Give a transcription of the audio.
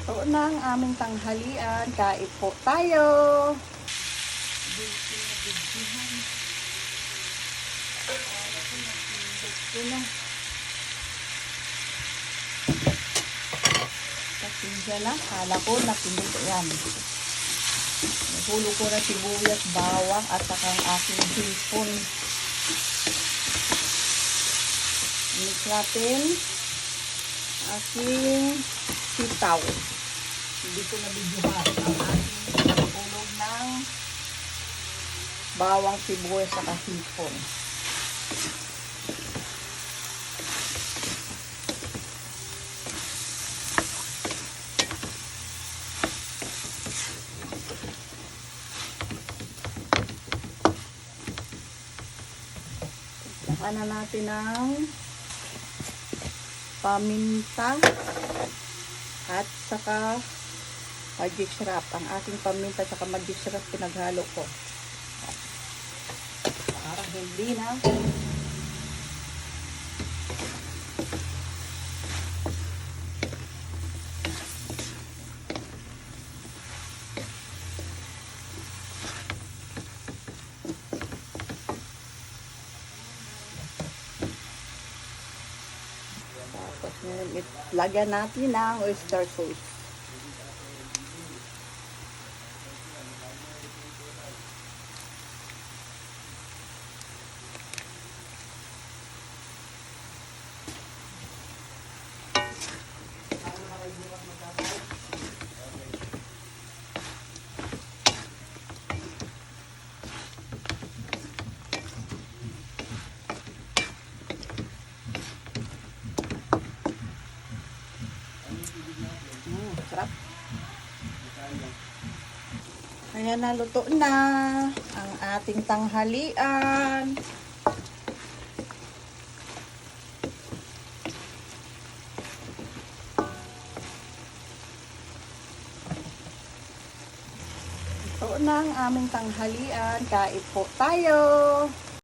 Ito na ang aming tanghalian. Kain po tayo. Pasensya na. Kala ko napindot ko yan. Nahulog ko na sibuyas, bawang at saka ang aking hipon. Mix natin aking sitaw. Hindi ko nabidyohan ang aking hulog ng bawang, sibuyas at hipon. Saka na natin ng paminta at saka magic syrup. Ang aking paminta at saka magic syrup pinaghalo ko. Para hindi na lagyan natin ng oyster sauce. Sarap. Ayan, naluto na ang ating tanghalian. Ito na ang aming tanghalian. Kain po tayo.